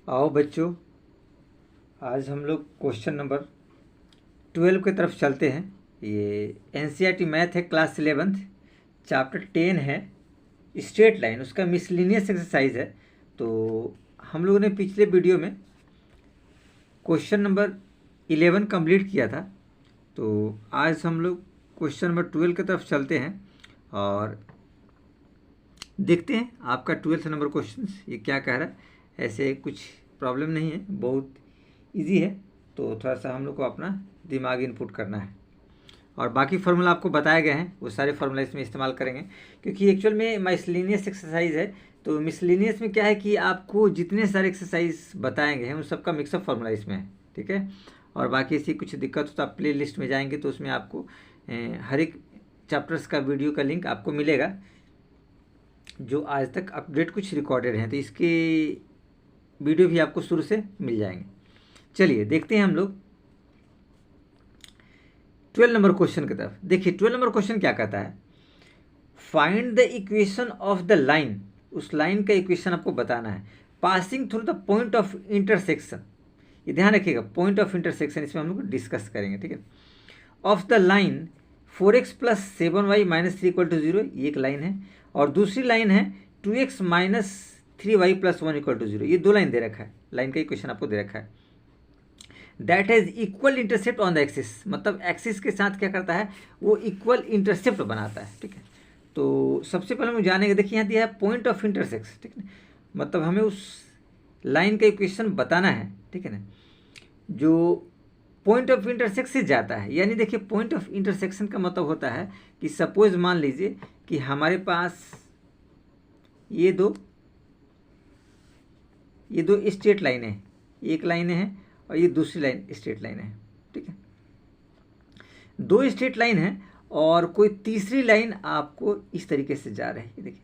आओ बच्चों, आज हम लोग क्वेश्चन नंबर 12 की तरफ चलते हैं। ये एनसीईआरटी मैथ है, क्लास 11th, चैप्टर 10 है स्ट्रेट लाइन, उसका मिसलिनियस एक्सरसाइज है। तो हम लोगों ने पिछले वीडियो में क्वेश्चन नंबर 11 कंप्लीट किया था। तो आज हम लोग क्वेश्चन नंबर 12 की तरफ चलते हैं और देखते हैं आपका 12th नंबर क्वेश्चन ये क्या कह रहा है। ऐसे कुछ प्रॉब्लम नहीं है, बहुत इजी है। तो थोड़ा सा हम लोग को अपना दिमाग इनपुट करना है और बाकी फार्मूला आपको बताए गए हैं, वो सारे फार्मूला इसमें इस्तेमाल करेंगे क्योंकि एक्चुअल में मिसलिनियस एक्सरसाइज है। तो मिसलिनियस में क्या है कि आपको जितने सारे एक्सरसाइज बताए गए हैं उन सबका मिक्सअप फार्मूला इसमें है, ठीक है। और बाकी ऐसी कुछ दिक्कत हो तो आप प्ले लिस्ट में जाएंगे तो उसमें आपको हर एक चैप्टर्स का वीडियो का लिंक आपको मिलेगा जो आज तक अपडेट कुछ रिकॉर्डेड हैं, तो इसके वीडियो भी आपको शुरू से मिल जाएंगे। चलिए देखते हैं हम लोग 12 नंबर क्वेश्चन की तरफ। देखिए 12 नंबर क्वेश्चन क्या कहता है, find the equation of the line. उस लाइन का इक्वेशन आपको बताना है passing through the point of intersection. ये ध्यान रखिएगा, पॉइंट ऑफ इंटरसेक्शन इसमें हम लोग डिस्कस करेंगे, ठीक है। Of the line 4x plus 7y minus 3 equal to 0, ये एक लाइन है। और दूसरी लाइन है 2x minus 3y plus 1 equal to 0। ये दो लाइन दे रखा है, लाइन का इक्वेशन आपको दे रखा है। That has equal intercept on the axis, मतलब एक्सिस के साथ क्या करता है, वो इक्वल इंटरसेप्ट बनाता है, ठीक है। तो सबसे पहले हम जानेंगे, देखिए यहाँ दिया है पॉइंट ऑफ इंटरसेक्शन, ठीक है। मतलब हमें उस लाइन का इक्वेशन बताना है, ठीक है ना, जो पॉइंट ऑफ इंटरसेक्शन से जाता है। यानी देखिए पॉइंट ऑफ इंटरसेक्शन का मतलब होता है कि सपोज मान लीजिए कि हमारे पास ये दो स्ट्रेट लाइनें हैं, एक लाइन है और ये दूसरी लाइन स्ट्रेट लाइन है, ठीक है। दो स्ट्रेट लाइन है और कोई तीसरी लाइन आपको इस तरीके से जा रही है, देखिए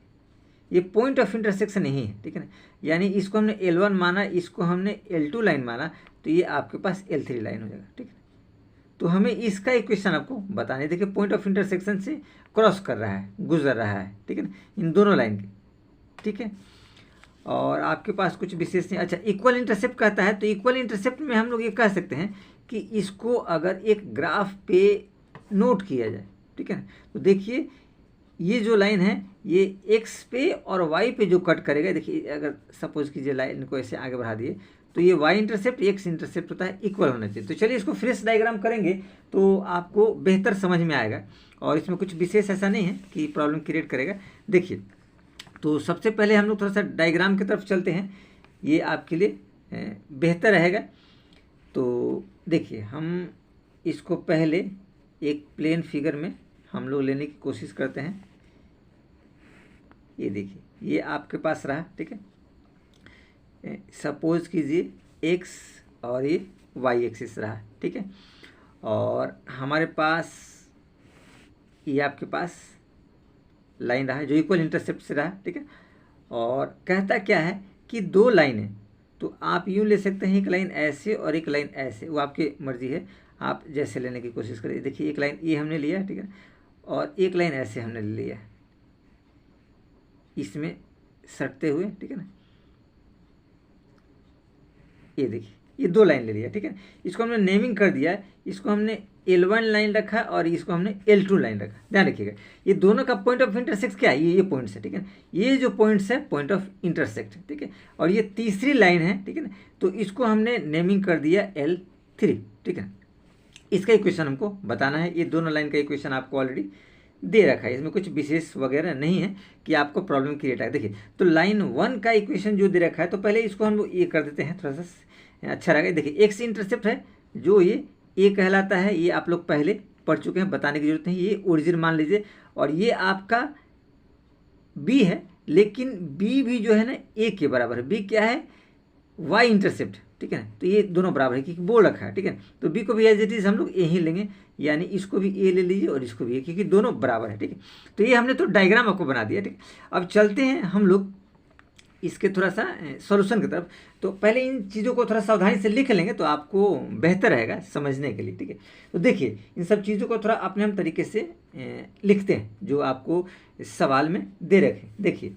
ये पॉइंट ऑफ इंटरसेक्शन नहीं है, ठीक है ना। यानी इसको हमने L1 माना, इसको हमने L2 लाइन माना, तो ये आपके पास L3 लाइन हो जाएगा, ठीक है। तो हमें इसका इक्वेशन आपको बताना है। देखिए पॉइंट ऑफ इंटरसेक्शन से क्रॉस कर रहा है, गुजर रहा है, ठीक है ना, इन दोनों लाइन के, ठीक है। और आपके पास कुछ विशेष नहीं। अच्छा, इक्वल इंटरसेप्ट कहता है, तो इक्वल इंटरसेप्ट में हम लोग ये कह सकते हैं कि इसको अगर एक ग्राफ पे नोट किया जाए, ठीक है। तो देखिए ये जो लाइन है ये एक्स पे और वाई पे जो कट करेगा, देखिए अगर सपोज कीजिए लाइन को ऐसे आगे बढ़ा दिए तो ये वाई इंटरसेप्ट एक्स इंटरसेप्ट होता है, इक्वल होना चाहिए। तो चलिए इसको फ्रेश डायग्राम करेंगे तो आपको बेहतर समझ में आएगा और इसमें कुछ विशेष ऐसा नहीं है कि प्रॉब्लम क्रिएट करेगा। देखिए तो सबसे पहले हम लोग थोड़ा सा डायग्राम की तरफ चलते हैं, ये आपके लिए बेहतर रहेगा। तो देखिए हम इसको पहले एक प्लेन फिगर में हम लोग लेने की कोशिश करते हैं। ये देखिए ये आपके पास रहा, ठीक है। सपोज कीजिए एक्स और ये वाई एक्सिस रहा, ठीक है। और हमारे पास ये आपके पास लाइन रहा है जो इक्वल इंटरसेप्ट से रहा, ठीक है। और कहता क्या है कि दो लाइन है, तो आप यूँ ले सकते हैं एक लाइन ऐसे और एक लाइन ऐसे, वो आपकी मर्जी है, आप जैसे लेने की कोशिश करिए। देखिए एक लाइन ये हमने लिया, ठीक है, और एक लाइन ऐसे हमने ले लिया इसमें सटते हुए, ठीक है ना। ये देखिए ये दो लाइन ले लिया, ठीक है। इसको हमने नेमिंग कर दिया है, इसको हमने L1 लाइन रखा और इसको हमने L2 लाइन रखा। ध्यान रखिएगा ये दोनों का पॉइंट ऑफ इंटरसेक्ट क्या है, ये पॉइंट्स है, ठीक है। ये जो पॉइंट्स है पॉइंट ऑफ इंटरसेक्ट, ठीक है। और ये तीसरी लाइन है, ठीक है ना, तो इसको हमने नेमिंग कर दिया L3, ठीक है। इसका इक्वेशन हमको बताना है। ये दोनों लाइन का इक्वेशन आपको ऑलरेडी दे रखा है, इसमें कुछ विशेष वगैरह नहीं है कि आपको प्रॉब्लम क्रिएट है। देखिए तो लाइन 1 का इक्वेशन जो दे रखा है, तो पहले इसको हम लोग ये कर देते हैं, थोड़ा सा अच्छा रहेगा। देखिए एक्स इंटरसेप्ट है जो ये ए कहलाता है, ये आप लोग पहले पढ़ चुके हैं, बताने की जरूरत नहीं, ये ओरिजिन मान लीजिए। और ये आपका बी है, लेकिन बी भी जो है ना ए के बराबर है। बी क्या है, वाई इंटरसेप्ट, ठीक है। तो ये दोनों बराबर है क्योंकि बोल रखा है, ठीक है। तो बी को भी एज इट इज हम लोग ए ही लेंगे, यानी इसको भी ए ले लीजिए और इसको भी ए, क्योंकि दोनों बराबर है, ठीक है। तो ये हमने तो डायग्राम आपको बना दिया, ठीक है। अब चलते हैं हम लोग इसके थोड़ा सा सॉल्यूशन की तरफ। तो पहले इन चीज़ों को थोड़ा सावधानी से लिख लेंगे तो आपको बेहतर रहेगा समझने के लिए, ठीक है। तो देखिए इन सब चीज़ों को थोड़ा अपने हम तरीके से लिखते हैं जो आपको सवाल में दे रखे। देखिए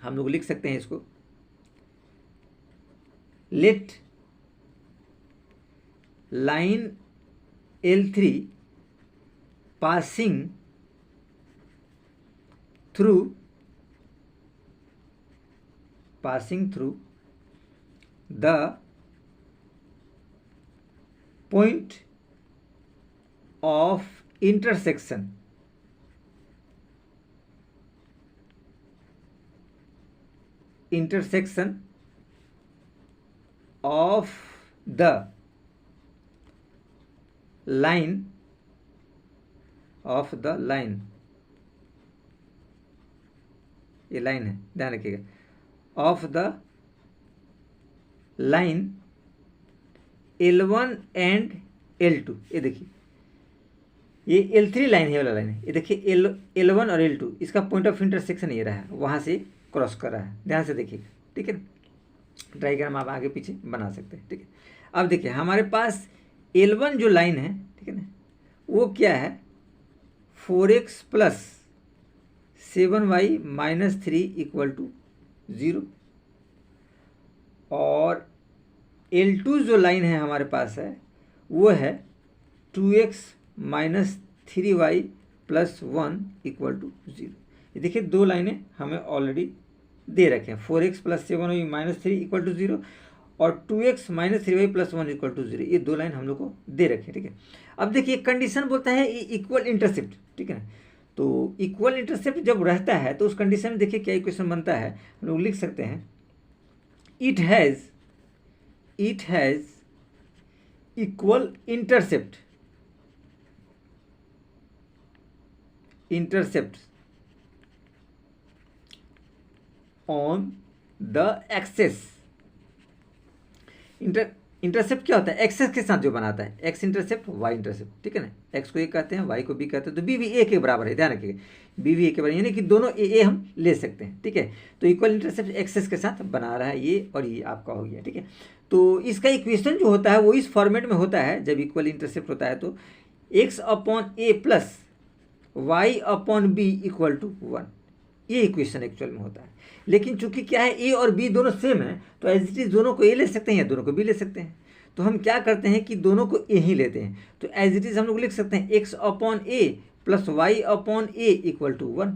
हम लोग लिख सकते हैं इसको, let line L3 passing through the point of intersection of the line ये लाइन है, ध्यान रखिएगा, of the line L1 and L2। ये देखिए, ये L3 लाइन है, वाला लाइन है, ये देखिए L1 और L2, इसका पॉइंट ऑफ इंटरसेक्शन ये रहा है, वहाँ से क्रॉस कर रहा है, ध्यान से देखिएगा, ठीक है। डायग्राम आप आगे पीछे बना सकते हैं, ठीक है। अब देखिए हमारे पास L1 जो लाइन है, ठीक है ना, वो क्या है, 4x plus 7y minus 3 equal to 0, और L2 जो लाइन है हमारे पास है वो है 2x minus 3y plus 1 equal to 0। ये देखिए दो लाइनें हमें ऑलरेडी दे रखे हैं, 4x plus 7y minus 3 equal to 0 और 2x minus 3y plus 1 equal to 0। ये दो लाइन हम लोग को दे रखे हैं, ठीक है। अब देखिए कंडीशन बोलता है इक्वल इंटरसेप्ट, ठीक है ना। तो इक्वल इंटरसेप्ट जब रहता है तो उस कंडीशन में देखिए क्या इक्वेशन बनता है, हम लोग लिख सकते हैं it has equal intercept on the axes. Intercept क्या होता है, एक्सेस के साथ जो बनाता है, एक्स इंटरसेप्ट वाई इंटरसेप्ट, ठीक है ना। एक्स को ए कहते हैं, वाई को बी कहते हैं, तो बी भी ए के बराबर है, ध्यान रखिएगा, बी भी ए के बराबर, यानी कि दोनों ए हम ले सकते हैं, ठीक है। तो इक्वल इंटरसेप्ट एक्सेस के साथ बना रहा है ये, और ये आपका हो गया, ठीक है। तो इसका इक्वेशन जो होता है वो इस फॉर्मेट में होता है, जब इक्वल इंटरसेप्ट होता है तो x upon a plus y upon b equal to 1, ये इक्वेशन एक्चुअल में होता है। लेकिन चूंकि क्या है, ए और बी दोनों सेम है, तो एज इट इज दोनों को ए ले सकते हैं या दोनों को बी ले सकते हैं। तो हम क्या करते हैं कि दोनों को ए ही लेते हैं, तो एज इट इज हम लोग लिख सकते हैं x upon a plus y upon a equal to 1,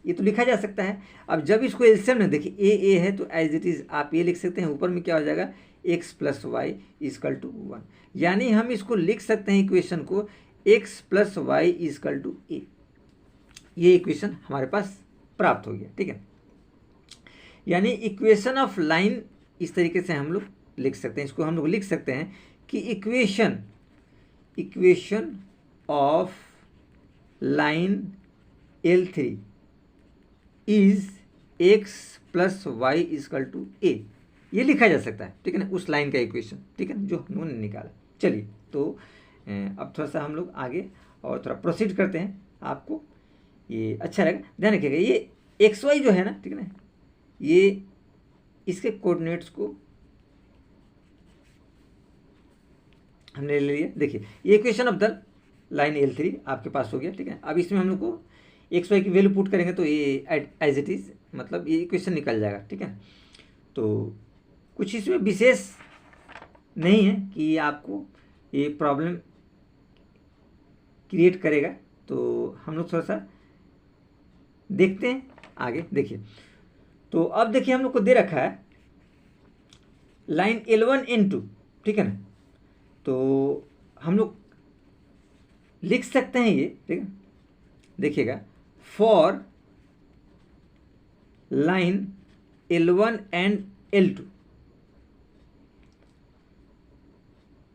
ये तो लिखा जा सकता है। अब जब इसको एलसीएम में देखिए ए है, तो एज इट इज आप ये लिख सकते हैं, ऊपर में क्या हो जाएगा, x plus y is equal to 1, यानी हम इसको लिख सकते हैं इक्वेशन को x plus y is equal to A. ये इक्वेशन हमारे पास प्राप्त हो गया, ठीक है। यानी इक्वेशन ऑफ लाइन इस तरीके से हम लोग लिख सकते हैं, इसको हम लोग लिख सकते हैं कि equation of line L3 is x plus y is equal to A, ये लिखा जा सकता है, ठीक है ना, उस लाइन का इक्वेशन, ठीक है, जो उन्होंने निकाला। चलिए तो अब थोड़ा सा हम लोग आगे और थोड़ा प्रोसीड करते हैं, आपको ये अच्छा लगेगा, ध्यान रखिएगा। ये एक्स वाई जो है ना, ठीक है ना, ये इसके कोऑर्डिनेट्स को हमने ले लिया। देखिए ये equation of the line L3 आपके पास हो गया, ठीक है। अब इसमें हम लोग को एक्स वाई की वैल्यू पुट करेंगे तो ये एज इट इज, मतलब ये इक्वेशन निकल जाएगा, ठीक है। तो कुछ इसमें विशेष नहीं है कि आपको ये प्रॉब्लम क्रिएट करेगा, तो हम लोग थोड़ा सा देखते हैं आगे। देखिए तो अब देखिए हम लोग को दे रखा है लाइन L1 N2, ठीक है ना, तो हम लोग लिख सकते हैं ये, ठीक है, देखिएगा, for line L1 and L2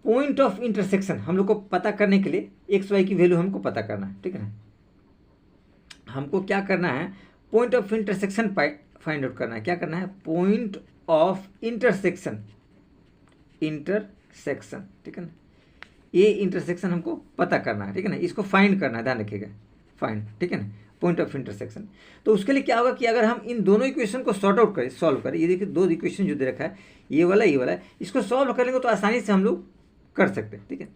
point of intersection हम लोग को पता करने के लिए एक्स वाई की वैल्यू हमको पता करना है, ठीक है ना। हमको क्या करना है, point of intersection find out करना है। क्या करना है, पॉइंट ऑफ इंटरसेक्शन, ठीक है ना, ये इंटरसेक्शन हमको पता करना है, ठीक है ना, इसको फाइंड करना है, ध्यान रखिएगा, फाइंड, ठीक है ना, पॉइंट ऑफ इंटरसेक्शन। तो उसके लिए क्या होगा कि अगर हम इन दोनों इक्वेशन को सॉल्व करें, ये देखिए दो इक्वेशन जो दे रखा है, ये वाला है, इसको सॉल्व कर लेंगे तो आसानी से हम लोग कर सकते हैं, ठीक है।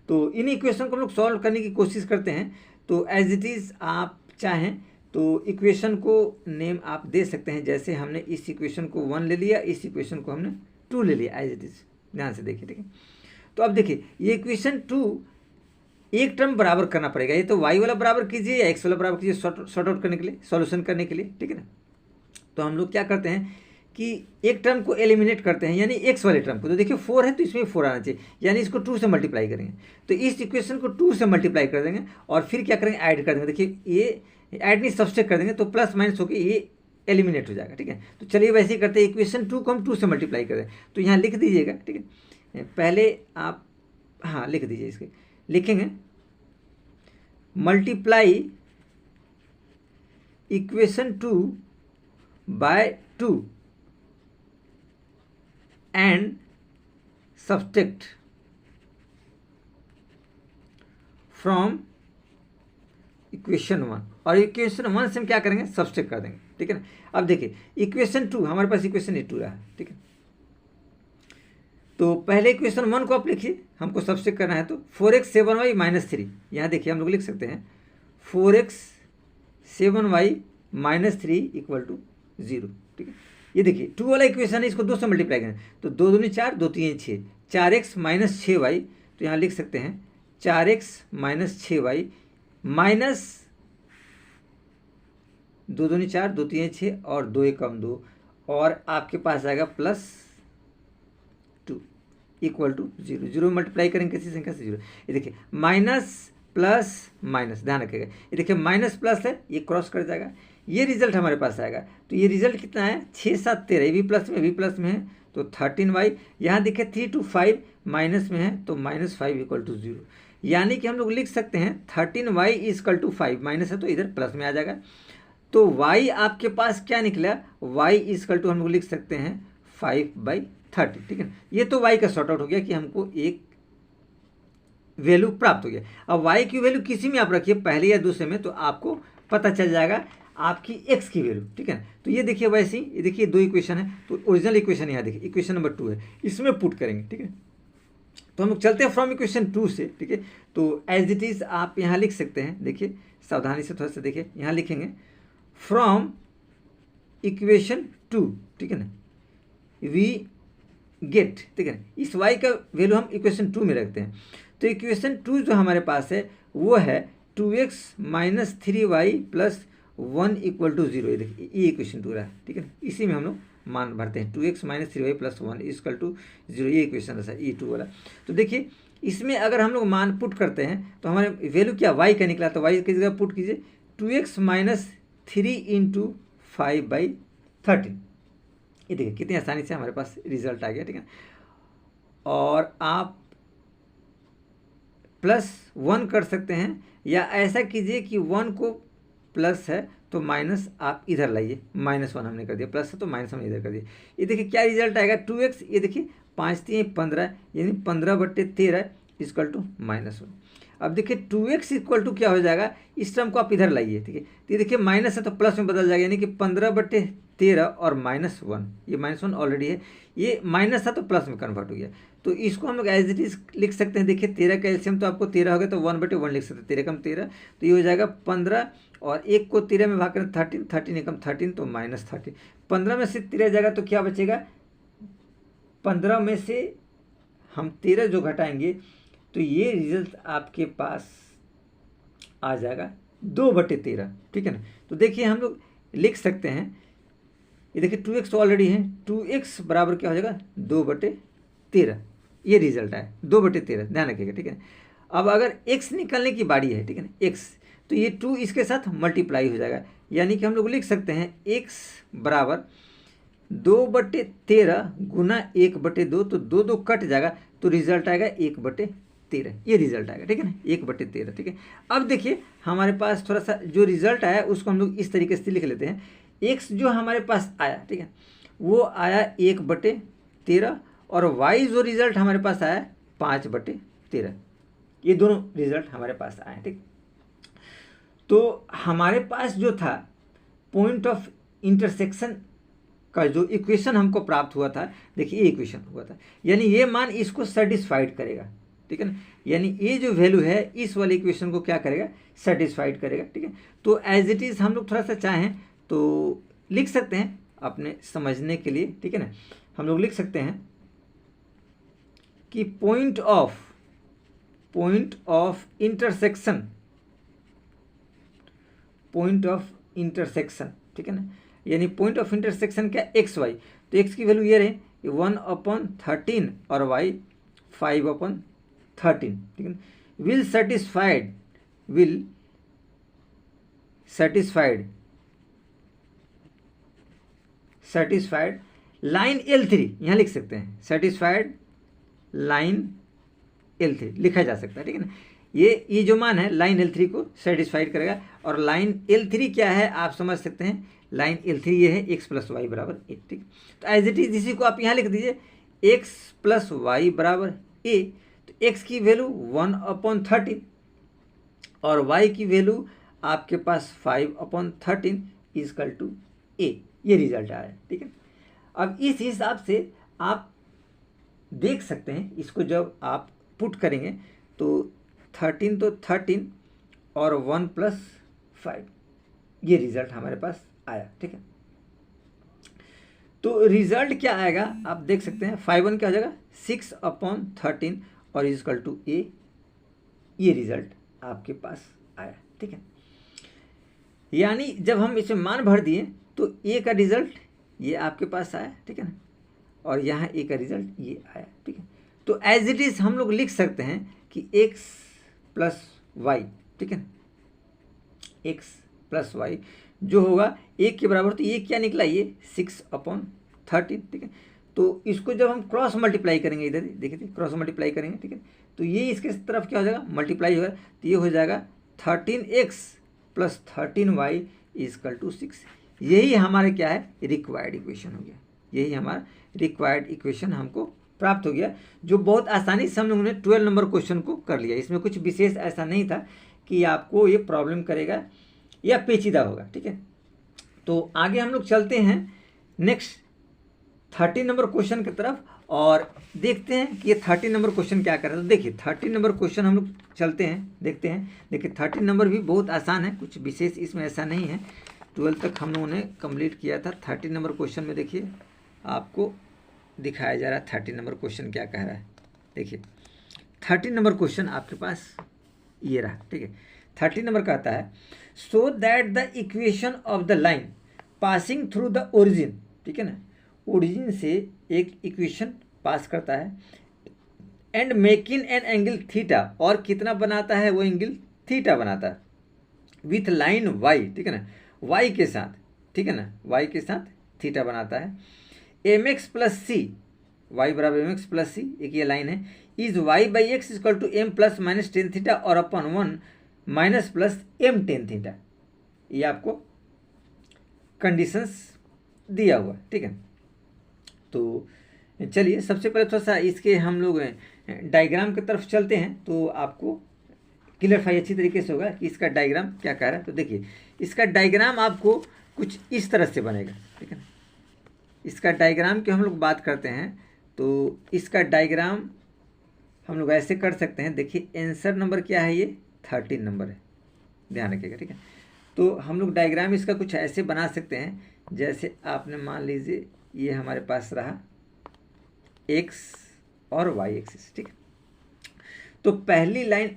तो इन इक्वेशन को हम लोग सॉल्व करने की कोशिश करते हैं। तो एज इट इज़ आप चाहें तो इक्वेशन को नेम आप दे सकते हैं, जैसे हमने इस इक्वेशन को 1 ले लिया, इस इक्वेशन को हमने 2 ले लिया एज इट इज, ध्यान से देखिए, ठीक है। तो अब देखिए ये इक्वेशन 2 एक टर्म बराबर करना पड़ेगा, ये तो y वाला बराबर कीजिए या x वाला बराबर कीजिए सॉर्ट आउट करने के लिए, सॉल्यूशन करने के लिए, ठीक है ना। तो हम लोग क्या करते हैं कि एक टर्म को एलिमिनेट करते हैं, यानी x वाले टर्म को। तो देखिए 4 है तो इसमें 4 आना चाहिए, यानी इसको 2 से मल्टीप्लाई करेंगे। तो इस इक्वेशन को 2 से मल्टीप्लाई कर देंगे और फिर क्या करेंगे, ऐड कर देंगे। देखिए ये ऐड नहीं सब्सट्रैक्ट कर देंगे, तो प्लस माइनस होकर ये एलिमिनेट हो जाएगा, ठीक है। तो चलिए वैसे ही करते हैं, इक्वेशन 2 को हम 2 से मल्टीप्लाई करें। तो यहाँ लिख दीजिएगा, ठीक है। पहले आप हाँ लिख दीजिए, इसके लिखेंगे multiply equation 2 by 2 and subtract from equation 1। और इक्वेशन 1 से हम क्या करेंगे, सब्सट्रैक्ट कर देंगे, ठीक है ना। अब देखिए इक्वेशन 2 हमारे पास इक्वेशन 2 रहा, ठीक है। तो पहले इक्वेशन 1 को आप लिखिए, हमको सब्सट्रैक्ट करना है। तो 4x 7y माइनस 3, यहाँ देखिए हम लोग लिख सकते हैं 4x 7y minus 3 equal to 0, ठीक है। ये देखिए 2 वाला इक्वेशन है, इसको 2 से मल्टीप्लाई करें तो 2 दूनी 4, 2 तीन 6, 4x माइनस 6y। तो यहाँ लिख सकते हैं 4x माइनस 6y माइनस 2 दूनी 4, 2 तीन 6 और 2 एक कम 2, और आपके पास आएगा प्लस 2 इक्वल टू 0। 0 मल्टीप्लाई करेंगे किसी संख्या से 0। ये देखिए माइनस प्लस माइनस, ध्यान रखिएगा। ये देखिए माइनस प्लस है, ये क्रॉस कर जाएगा, ये रिजल्ट हमारे पास आएगा। तो ये रिजल्ट कितना है, 6 7 13, ये भी प्लस में है तो 13y। यहाँ देखिए 3 2 5 माइनस में है तो -5 इक्वल टू 0। यानी कि हम लोग लिख सकते हैं 13y इक्वल टू 5, माइनस है तो इधर प्लस में आ जाएगा। तो y आपके पास क्या निकला, y इक्वल टू हम लोग लिख सकते हैं 5/30, ठीक है ना। ये तो y का सॉर्ट आउट हो गया कि हमको एक वैल्यू प्राप्त हो गया। अब y की वैल्यू किसी में आप रखिए, पहले या दूसरे में, तो आपको पता चल जाएगा आपकी x की वैल्यू, ठीक है ना। तो ये देखिए वैसे ही, ये देखिए 2 इक्वेशन है, तो ओरिजिनल इक्वेशन यहाँ देखिए इक्वेशन नंबर 2 है, इसमें पुट करेंगे, ठीक है। तो हम लोग चलते हैं फ्रॉम इक्वेशन 2 से, ठीक है। तो एज इट इज आप यहाँ लिख सकते हैं, देखिए सावधानी से थोड़ा सा देखिए, यहाँ लिखेंगे फ्रॉम इक्वेशन 2, ठीक है ना, वी गेट, ठीक है ना। इस y का वैल्यू हम इक्वेशन 2 में रखते हैं। तो इक्वेशन 2 जो हमारे पास है वो है 2x minus 3y plus 1 equal to 0। ये देखिए ये इक्वेशन 2 रहा है, ठीक है ना। इसी में हम लोग मान भरते हैं 2x minus 3y plus 1 equal to 0, ये इक्वेशन है ये 2 वाला। तो देखिए इसमें अगर हम लोग मान पुट करते हैं तो हमारे वैल्यू क्या y का निकला, तो y की जगह पुट कीजिए 2x माइनस 3 इंटू 5/13। ये देखिए कितनी आसानी से हमारे पास रिजल्ट आ गया, ठीक है। और आप +1 कर सकते हैं, या ऐसा कीजिए कि 1 को प्लस है तो माइनस आप इधर लाइए, -1 हमने कर दिया, प्लस है तो माइनस हमने इधर कर दिया। ये देखिए क्या रिजल्ट आएगा 2x, ये देखिए 5 3 15, यानी 15/13 इक्वल टू -1। अब देखिए 2x इक्वल टू क्या हो जाएगा, इस टर्म को आप इधर लाइए, ठीक है। तो ये देखिए माइनस है तो प्लस में बदल जाएगा, यानी कि 15/13 और -1, ये -1 ऑलरेडी है, ये माइनस था तो प्लस में कन्वर्ट हो गया। तो इसको हम लोग एज इट इज लिख सकते हैं। देखिए 13 का एलसीएम तो आपको 13 हो गया, तो 1/1 लिख सकते हैं, 13 कम 13 तो ये हो जाएगा 15, और 1 को 13 में भाग करें 13, 13 एकम 13 तो -13। 15 में से 13 जाएगा तो क्या बचेगा, 15 में से हम 13 जो घटाएंगे तो ये रिजल्ट आपके पास आ जाएगा 2/13, ठीक है ना। तो देखिए हम लोग लिख सकते हैं, ये देखिए 2x तो ऑलरेडी है, 2x बराबर क्या हो जाएगा 2/13, ये रिजल्ट है 2/13, ध्यान रखिएगा, ठीक है। अब अगर x निकलने की बारी है, ठीक है ना, x, तो ये 2 इसके साथ मल्टीप्लाई हो जाएगा, यानी कि हम लोग लिख सकते हैं x बराबर 2/13 गुना 1/2, तो 2 2 कट जाएगा तो रिजल्ट आएगा 1/13, ये रिजल्ट आएगा, ठीक है ना, 1/13, ठीक है। अब देखिए हमारे पास थोड़ा सा जो रिजल्ट आया उसको हम लोग इस तरीके से लिख लेते हैं। x जो हमारे पास आया, ठीक है, वो आया 1/13, और y जो रिजल्ट हमारे पास आया 5/13, ये दोनों रिजल्ट हमारे पास आए, ठीक। तो हमारे पास जो था पॉइंट ऑफ इंटरसेक्शन का जो इक्वेशन हमको प्राप्त हुआ था, देखिए ये इक्वेशन हुआ था, यानी ये मान इसको सेटिस्फाइड करेगा, ठीक है ना, यानी ये जो वैल्यू है इस वाले इक्वेशन को क्या करेगा, सेटिस्फाइड करेगा, ठीक है। तो एज इट इज़ हम लोग थोड़ा सा चाहें तो लिख सकते हैं अपने समझने के लिए, ठीक है ना। हम लोग लिख सकते हैं कि पॉइंट ऑफ इंटरसेक्शन, ठीक है ना, यानी पॉइंट ऑफ इंटरसेक्शन क्या, एक्स वाई, तो एक्स की वैल्यू ये रहे 1/13 और वाई 5/13, ठीक है ना। विल सेटिस्फाइड लाइन L3, यहाँ लिख सकते हैं सेटिस्फाइड लाइन L3 लिखा जा सकता है, ठीक है ना। ये जो मान है लाइन L3 को सेटिस्फाइड करेगा, और लाइन L3 क्या है आप समझ सकते हैं, लाइन L3 ये है x + y = a, ठीक। तो एज इट इज इसी को आप यहाँ लिख दीजिए x + y = a, तो x की वैल्यू 1/13 और y की वैल्यू आपके पास 5/13 = a, ये रिजल्ट आया है, ठीक है। अब इस हिसाब से आप देख सकते हैं, इसको जब आप पुट करेंगे तो 13 तो 13 और 1 + 5, ये रिजल्ट हमारे पास आया, ठीक है। तो रिजल्ट क्या आएगा आप देख सकते हैं, 5/1 क्या हो जाएगा 6/13 और = a, ये रिजल्ट आपके पास आया, ठीक है। यानी जब हम इसमें मान भर दिए तो a का रिजल्ट ये आपके पास आया, ठीक है ना, और यहाँ a का रिजल्ट ये आया, ठीक है। तो एज इट इज हम लोग लिख सकते हैं कि x + y, ठीक है ना, x + y जो होगा 1 के बराबर, तो ये क्या निकला, ये 6/13, ठीक है। तो इसको जब हम क्रॉस मल्टीप्लाई करेंगे, इधर देखिए क्रॉस मल्टीप्लाई करेंगे, ठीक है, तो ये इसके तरफ क्या हो जाएगा, मल्टीप्लाई होगा, तो ये हो जाएगा 13x + 13y = 6। यही हमारे क्या है, रिक्वायर्ड इक्वेशन हो गया, यही हमारा रिक्वायर्ड इक्वेशन हमको प्राप्त हो गया, जो बहुत आसानी से हम लोगों ने 12 नंबर क्वेश्चन को कर लिया। इसमें कुछ विशेष ऐसा नहीं था कि आपको ये प्रॉब्लम करेगा या पेचीदा होगा, ठीक है। तो आगे हम लोग चलते हैं नेक्स्ट 13 नंबर क्वेश्चन की तरफ और देखते हैं कि ये 13 नंबर क्वेश्चन क्या कर रहा है। तो देखिए 13 नंबर क्वेश्चन हम लोग चलते हैं, देखते हैं। देखिए 13 नंबर भी बहुत आसान है, कुछ विशेष इसमें ऐसा नहीं है। 12 तक हम लोगों ने कंप्लीट किया था। 13 नंबर क्वेश्चन में देखिए आपको दिखाया जा रहा है 13 नंबर क्वेश्चन क्या कह रहा है। देखिए 13 नंबर क्वेश्चन आपके पास ये रहा, ठीक है। 13 नंबर कहता है so that the equation of the line passing through the origin, ठीक है ना, ओरिजिन से एक इक्वेशन पास करता है and making an angle theta, और कितना बनाता है, वो एंगल थीटा बनाता है विथ लाइन वाई, ठीक है ना, वाई के साथ, ठीक है ना, वाई के साथ थीटा बनाता है। mx + c, y = mx + c, एक ये लाइन है, is y/x = m ± tan theta और अपन 1 - +m tan थीटा, ये आपको कंडीशंस दिया हुआ, ठीक है। तो चलिए सबसे पहले थोड़ा सा इसके हम लोग डायग्राम की तरफ चलते हैं, तो आपको क्लियरफाई अच्छी तरीके से होगा कि इसका डायग्राम क्या कह रहा है। तो देखिए इसका डायग्राम आपको कुछ इस तरह से बनेगा, ठीक है ना। इसका डायग्राम की हम लोग बात करते हैं तो इसका डायग्राम हम लोग ऐसे कर सकते हैं। देखिए आंसर नंबर क्या है, ये 13 नंबर है, ध्यान रखिएगा, ठीक है। तो हम लोग डायग्राम इसका कुछ ऐसे बना सकते हैं, जैसे आपने मान लीजिए ये हमारे पास रहा x और y एक्सिस, ठीक है। तो पहली लाइन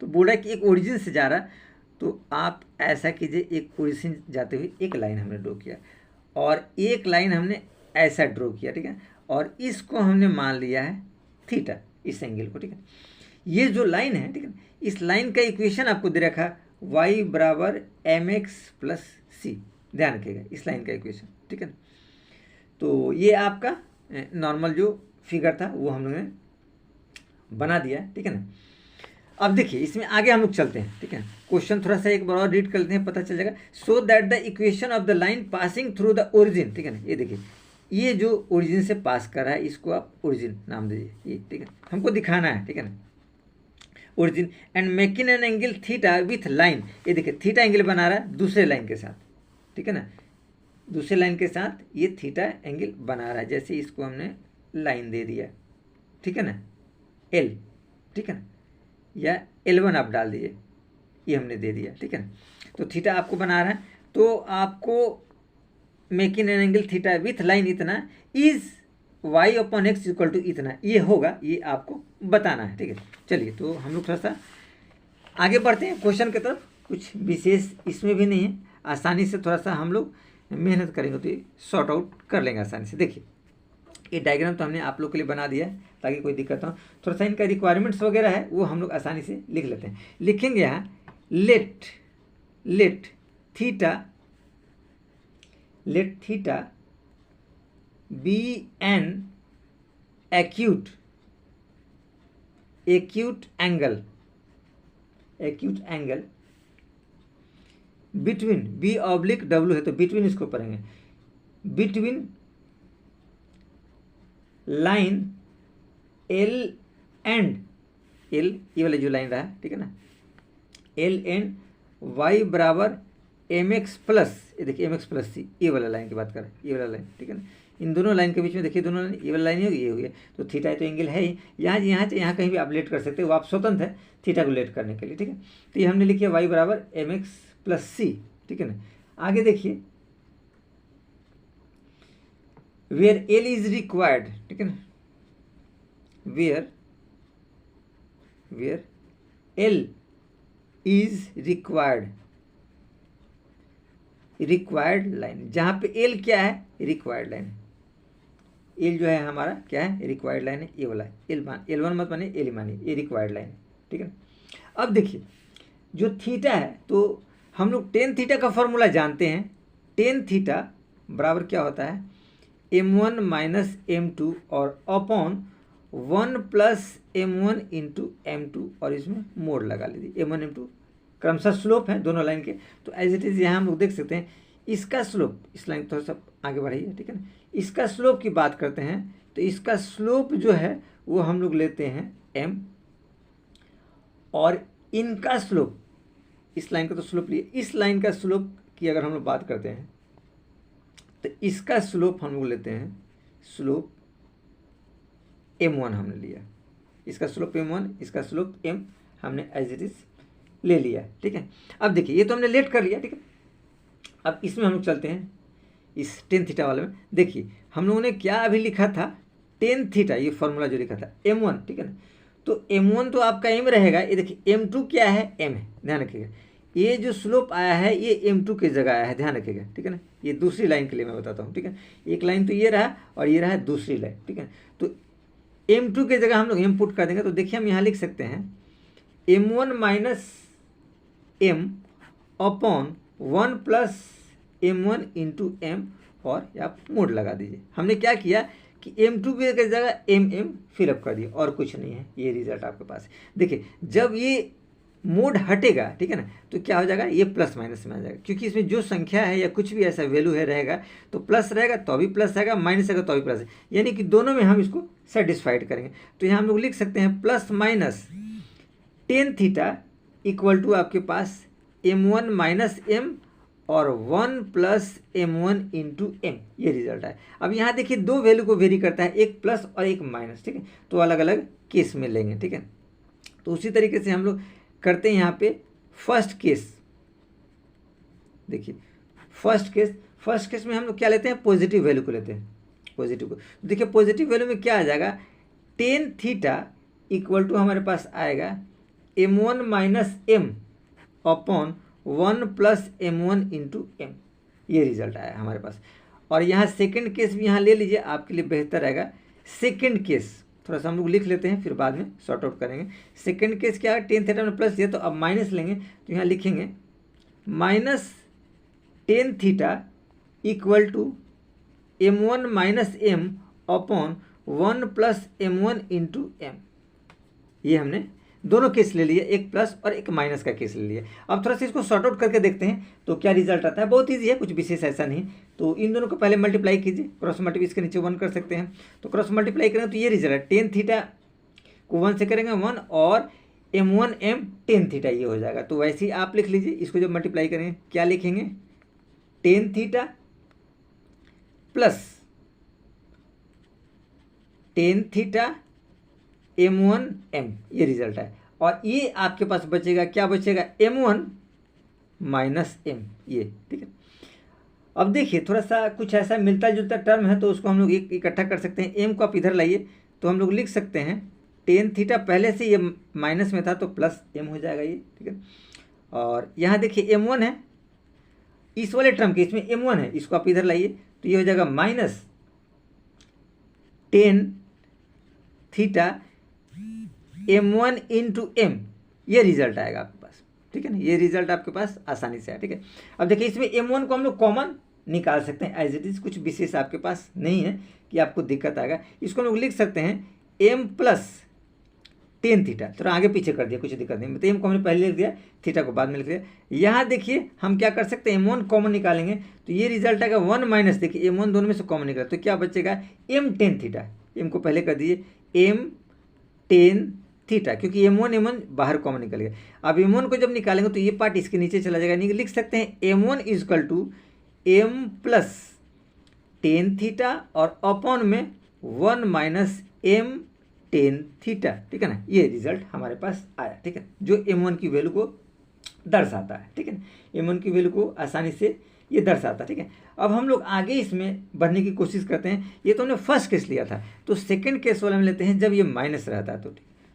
तो बोल रहा है कि एक ओरिजिन से जा रहा है, तो आप ऐसा कीजिए, एक ओरिजिन जाते हुए एक लाइन हमने ड्रॉ किया और एक लाइन हमने ऐसा ड्रॉ किया, ठीक है, और इसको हमने मान लिया है थीटा, इस एंगल को, ठीक है। ये जो लाइन है, ठीक है, इस लाइन का इक्वेशन आपको दे रखा y = mx + c, ध्यान रखिएगा इस लाइन का इक्वेशन, ठीक है। तो ये आपका नॉर्मल जो फिगर था वो हम लोगों ने बना दिया है, ठीक है ना। अब देखिए इसमें आगे हम लोग चलते हैं, ठीक है। क्वेश्चन थोड़ा सा एक बार और रीड कर लेते हैं, पता चल जाएगा। So that the equation of the line passing through the origin, ठीक है ना, ये देखिए ये जो ओरिजिन से पास कर रहा है इसको आप ओरिजिन नाम दीजिए, ये, ठीक है, हमको दिखाना है, ठीक है ना, origin and making an angle theta with line, ये देखिए थीटा एंगल बना रहा है दूसरे लाइन के साथ, ठीक है ना, दूसरे लाइन के साथ ये थीटा एंगल बना रहा है। जैसे इसको हमने लाइन दे दिया, ठीक है ना, L, ठीक है ना, या L1 आप डाल दीजिए, ये हमने दे दिया, ठीक है ना। तो थीटा आपको बना रहा है, तो आपको making an angle theta with line इतना is y upon x equal to इतना, ये होगा, ये आपको बताना है। ठीक है, चलिए तो हम लोग थोड़ा सा आगे बढ़ते हैं क्वेश्चन की तरफ। कुछ विशेष इसमें भी नहीं है, आसानी से थोड़ा सा हम लोग मेहनत करेंगे तो ये सॉर्ट आउट कर लेंगे आसानी से। देखिए ये डायग्राम तो हमने आप लोग के लिए बना दिया है ताकि कोई दिक्कत हो। थोड़ा सा इनका रिक्वायरमेंट्स वगैरह है वो हम लोग आसानी से लिख लेते हैं। लिखेंगे यहाँ let theta be an acute angle between b oblique डब्ल्यू है तो बिटवीन इसको पढ़ेंगे, between line L and L, ये वाला जो लाइन रहा, ठीक है ना, एल एंड वाई बराबर एम एक्स प्लस, ये देखिए एम एक्स प्लस सी, ये वाला लाइन की बात कर रहे हैं, ये वाला लाइन, ठीक है ना। इन दोनों लाइन के बीच में देखिए दोनों लाइन, ये वाला लाइन ही होगी, ये हो गया, तो थीटा है तो एंगल है ही, यहाँ कहीं भी आप लेट कर सकते हो, आप स्वतंत्र है थीटा को लेट करने के लिए। ठीक है, तो ये हमने लिखिए वाई बराबर एम एक्स प्लस सी, ठीक है ना। आगे देखिए वेयर एल इज रिक्वायर्ड, ठीक है ना, where L is required line, जहाँ पे एल क्या है, रिक्वायर्ड लाइन, एल जो है हमारा क्या है, रिक्वायर्ड लाइन है, ये वाला एल वन मत मानिए, एल ही मानिए, ये रिक्वायर्ड लाइन है। ठीक है, अब देखिए जो थीटा है तो हम लोग टेन थीटा का फॉर्मूला जानते हैं। टेन थीटा बराबर क्या होता है, m1 माइनस m2 और upon 1 plus m1 into m2, और इसमें मोड लगा लीजिए, m1 m2 क्रमशः स्लोप है दोनों लाइन के। तो एज इट इज़ यहाँ हम लोग देख सकते हैं इसका स्लोप, इस लाइन थोड़ा सा आगे बढ़ाइए, ठीक है ना, इसका स्लोप की बात करते हैं तो इसका स्लोप जो है वो हम लोग लेते हैं m, और इनका स्लोप, इस लाइन का तो स्लोप लिए, इस लाइन का स्लोप की अगर हम लोग बात करते हैं तो इसका स्लोप हम लोग लेते हैं, स्लोप m1 हमने लिया, इसका स्लोप m1, इसका स्लोप m हमने एज इट इज ले लिया। ठीक है, अब देखिए ये तो हमने लेट कर लिया। ठीक है, अब इसमें हम लोग चलते हैं इस टेन थीटा वाले में। देखिए हम लोगों ने क्या अभी लिखा था, टेन थीटा, ये फॉर्मूला जो लिखा था m1, ठीक है ना, तो m1 तो आपका m रहेगा, ये देखिए m2 क्या है, m है, ध्यान रखिएगा। ये जो स्लोप आया है ये m2 की जगह आया है, ध्यान रखिएगा। ठीक है ना, ये दूसरी लाइन के लिए मैं बताता हूँ। ठीक है, एक लाइन तो ये रहा और ये रहा दूसरी लाइन। ठीक है, तो m2 की जगह हम लोग m पुट कर देंगे, तो देखिए हम यहाँ लिख सकते हैं m1 minus m upon 1 plus m1 into m, और आप मोड लगा दीजिए। हमने क्या किया कि m2 की जगह m फिलअप कर दिया, और कुछ नहीं है, ये रिजल्ट आपके पास है। देखिए जब ये मोड हटेगा, ठीक है ना, तो क्या हो जाएगा, ये प्लस माइनस में आ जाएगा, क्योंकि इसमें जो संख्या है या कुछ भी ऐसा वैल्यू है रहेगा तो प्लस रहेगा तो भी प्लस रहेगा, माइनस रहेगा तो भी प्लस है, यानी कि दोनों में हम इसको सेटिस्फाइड करेंगे। तो यहाँ हम लोग लिख सकते हैं plus minus tan theta equal to आपके पास m1 माइनस m और 1 प्लस m1 इंटू m, ये रिजल्ट है। अब यहाँ देखिए दो वैल्यू को वेरी करता है, एक प्लस और एक माइनस। ठीक है, तो अलग अलग केस में लेंगे। ठीक है, तो उसी तरीके से हम लोग करते हैं यहाँ पे फर्स्ट केस। देखिए फर्स्ट केस में हम लोग क्या लेते हैं, पॉजिटिव वैल्यू को लेते हैं, पॉजिटिव को। देखिए पॉजिटिव वैल्यू में क्या आ जाएगा, टेन थीटा इक्वल टू हमारे पास आएगा m1 minus m upon 1 plus m1 into m, ये रिजल्ट आया हमारे पास। और यहाँ सेकंड केस भी यहाँ ले लीजिए, आपके लिए बेहतर रहेगा। सेकंड केस थोड़ा सा हम लोग लिख लेते हैं, फिर बाद में सॉर्ट आउट करेंगे। सेकंड केस क्या है, टेन थीटा में प्लस दिया तो अब माइनस लेंगे, तो यहाँ लिखेंगे minus tan theta equal to m1 minus m upon 1 plus m1 into m। ये हमने दोनों केस ले लिए, एक प्लस और एक माइनस का केस ले लिया। अब थोड़ा सा इसको सॉर्ट आउट करके देखते हैं तो क्या रिजल्ट आता है। बहुत ईजी है, कुछ विशेष ऐसा नहीं। तो इन दोनों को पहले मल्टीप्लाई कीजिए, क्रॉस मल्टीप्लाई इसके नीचे 1 कर सकते हैं, तो क्रॉस मल्टीप्लाई करेंगे तो ये रिजल्ट है, टेन थीटा को 1 से करेंगे 1 और m1 m टेन थीटा, ये हो जाएगा। तो वैसे ही आप लिख लीजिए, इसको जब मल्टीप्लाई करेंगे क्या लिखेंगे, tan theta plus tan theta m1 m, ये रिजल्ट है। और ये आपके पास बचेगा, क्या बचेगा, m1 माइनस m, ये। ठीक है, अब देखिए थोड़ा सा कुछ ऐसा मिलता जुलता टर्म है तो उसको हम लोग एक इकट्ठा कर सकते हैं। एम को आप इधर लाइए तो हम लोग लिख सकते हैं टेन थीटा, पहले से ये माइनस में था तो प्लस एम हो जाएगा ये, ठीक है। और यहाँ देखिए M1 है इस वाले टर्म के, इसमें M1 है, इसको आप इधर लाइए तो ये हो जाएगा minus tan theta M1 into m, ये रिजल्ट आएगा आपके पास, ठीक है ना। ये रिजल्ट आपके पास आसानी से है, ठीक है। अब देखिए इसमें M1 को हम लोग कॉमन निकाल सकते हैं एज इट इज, कुछ विशेष आपके पास नहीं है कि आपको दिक्कत आएगा। इसको हम लोग लिख सकते हैं M प्लस टेन थीटा, थोड़ा आगे पीछे कर दिया, कुछ दिक्कत नहीं, मतलब एम को हमने पहले लिख दिया, थीटा को बाद में लिख दिया। यहाँ देखिए हम क्या कर सकते हैं, M1 कॉमन निकालेंगे तो ये रिजल्ट आएगा 1 माइनस, देखिए M1 दोनों में से कॉमन निकाला तो क्या बचेगा M टेन थीटा, एम को पहले कर दिए M टेन थीटा, क्योंकि M1 बाहर कॉमन निकल गया। अब M1 को जब निकालेंगे तो ये पार्ट इसके नीचे चला जाएगा, नहीं लिख सकते हैं M1 is equal to M plus tan theta और अपॉन में 1 माइनस M टेन थीटा, ठीक है ना। ये रिजल्ट हमारे पास आया, ठीक है, जो M1 की वैल्यू को दर्शाता है, ठीक है ना। M1 की वैल्यू को आसानी से ये दर्शाता है, ठीक है। अब हम लोग आगे इसमें बढ़ने की कोशिश करते हैं। ये तो हमने फर्स्ट केस लिया था, तो सेकंड केस वाला में लेते हैं जब ये माइनस रहता है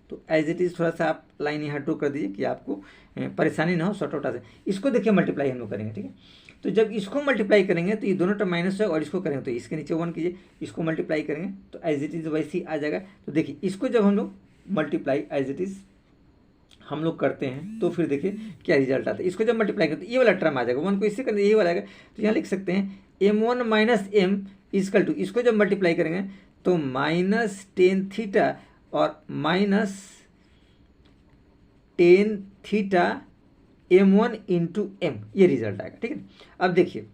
तो एज इट इज़ थोड़ा सा आप लाइन यहाँ ड्रॉ कर दीजिए कि आपको परेशानी ना हो, शॉर्ट आउट आ जाए। इसको देखिए मल्टीप्लाई हम लोग करेंगे, ठीक है। तो जब इसको मल्टीप्लाई करेंगे तो ये दोनों टर्म माइनस है, और इसको करेंगे तो इसके नीचे 1 कीजिए, इसको मल्टीप्लाई करेंगे तो एज इट इज़ वैसे ही आ जाएगा। तो देखिए इसको जब हम लोग मल्टीप्लाई एज इट इज़ हम लोग करते हैं तो फिर देखिए क्या रिजल्ट आता है। इसको जब मल्टीप्लाई करते ये वाला टर्म आ जाएगा, 1 को इससे करते ये वाला आएगा, तो यहाँ लिख सकते हैं M1 minus M is equal to, इसको जब मल्टीप्लाई करेंगे तो माइनस टेन थीटा और minus tan theta M1 into m, ये रिजल्ट आएगा, ठीक है। अब देखिए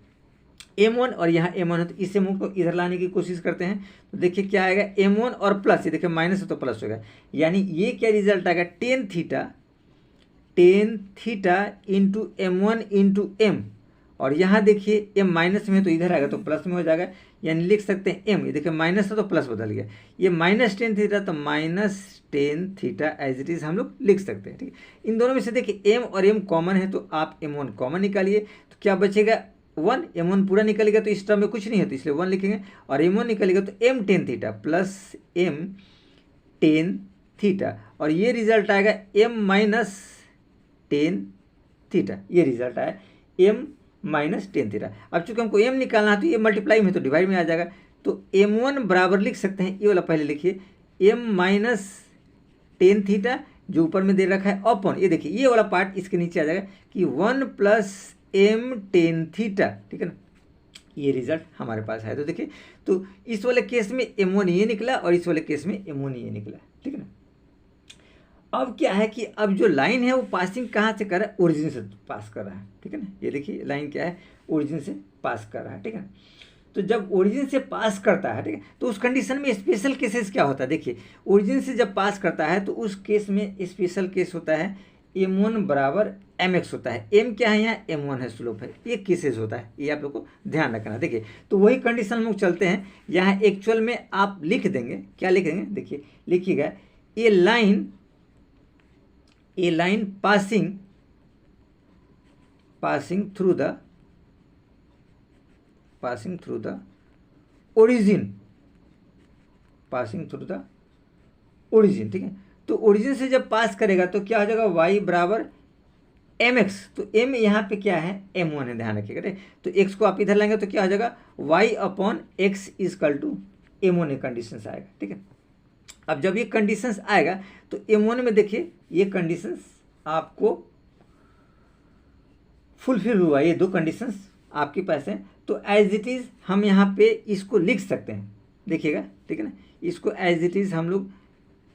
M1 और यहाँ M1 है तो इसे हम को इधर लाने की कोशिश करते हैं तो देखिए क्या आएगा M1 और प्लस, ये देखिए माइनस है तो प्लस होगा, यानी ये क्या रिजल्ट आएगा tan theta into M1 into m, और यहाँ देखिए M माइनस में तो इधर आएगा तो प्लस में हो जाएगा, यानी लिख सकते हैं M, ये देखिए माइनस था तो प्लस बदल गया, ये माइनस टेन थीटा तो minus tan theta as it is हम लोग लिख सकते हैं, ठीक है। इन दोनों में से देखिए M और M कॉमन है तो आप M1 कॉमन निकालिए तो क्या बचेगा 1, M1 पूरा निकलेगा तो इस टर्म में कुछ नहीं है तो इसलिए 1 लिखेंगे, और M1 निकलेगा तो M tan theta plus M ten theta, और ये रिजल्ट आएगा M माइनस टेन थीटा, ये रिजल्ट आया M माइनस टेन थीटा। अब चूंकि हमको M निकालना है तो ये मल्टीप्लाई में तो डिवाइड में आ जाएगा, तो M1 बराबर लिख सकते हैं, ये वाला पहले लिखिए M माइनस टेन थीटा जो ऊपर में दे रखा है अपॉन, ये देखिए ये वाला पार्ट इसके नीचे आ जाएगा कि 1 प्लस M टेन थीटा, ठीक है ना। ये रिजल्ट हमारे पास है, तो देखिए तो इस वाले केस में M1 ये निकला और इस वाले केस में M1 ये निकला, ठीक है ना। अब क्या है कि अब जो लाइन है वो पासिंग कहाँ से कर रहा है, ओरिजिन से पास कर रहा है, ठीक है ना। ये देखिए लाइन क्या है, ओरिजिन से पास कर रहा है, ठीक है। तो जब ओरिजिन से पास करता है, ठीक है, तो उस कंडीशन में स्पेशल केसेस क्या होता है, देखिए ओरिजिन से जब पास करता है तो उस केस में स्पेशल केस होता है M1 बराबर mx होता है। M क्या है यहाँ, M1 है, स्लोप है, ये केसेस होता है, ये आप लोग को ध्यान रखना। देखिए तो वही कंडीशन हम लोग चलते हैं, यहाँ एक्चुअल में आप लिख देंगे, क्या लिखेंगे, देखिए लिखिएगा a line passing through the origin, ठीक है। तो ओरिजिन से जब पास करेगा तो क्या हो जाएगा y बराबर mx, तो m यहाँ पे क्या है M1 है, ध्यान रखिएगा, ठीक। तो x को आप इधर लाएंगे तो क्या हो जाएगा y upon x is equal to M1 ये कंडीशन आएगा, ठीक है। अब जब ये कंडीशंस आएगा तो M1 में देखिए ये कंडीशंस आपको फुलफिल हुआ, ये दो कंडीशंस आपके पास हैं, तो एज इट इज़ हम यहाँ पे इसको लिख सकते हैं, देखिएगा, ठीक है ना। इसको एज इट इज़ हम लोग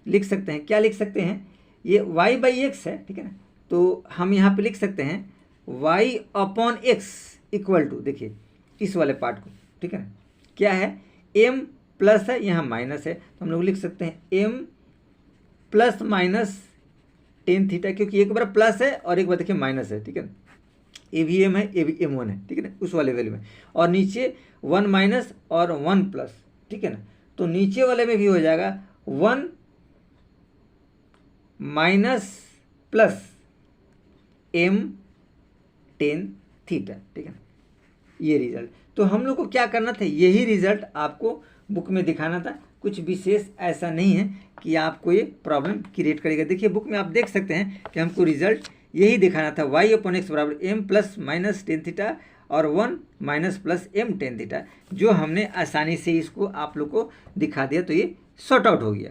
लिख सकते हैं, क्या लिख सकते हैं, ये y बाई एक्स है, ठीक है ना। तो हम यहाँ पे लिख सकते हैं y upon x equal to, देखिए इस वाले पार्ट को, ठीक है ना, क्या है m प्लस है, यहाँ माइनस है, तो हम लोग लिख सकते हैं m plus minus tan theta, क्योंकि एक बार प्लस है और एक बार देखिए माइनस है, ठीक है ना। ए भी एम है, ए भी M1 है, ठीक है ना, उस वाले वैल्यू में, और नीचे 1 माइनस और 1 प्लस, ठीक है ना। तो नीचे वाले में भी हो जाएगा 1 minus plus M tan theta, ठीक है ना। ये रिजल्ट। तो हम लोग को क्या करना था, यही रिजल्ट आपको बुक में दिखाना था। कुछ विशेष ऐसा नहीं है कि आपको ये प्रॉब्लम क्रिएट करेगा। देखिए बुक में आप देख सकते हैं कि हमको रिजल्ट यही दिखाना था, y/x बराबर m plus minus tan theta और 1 minus plus m tan theta, जो हमने आसानी से इसको आप लोग को दिखा दिया, तो ये सॉर्ट आउट हो गया।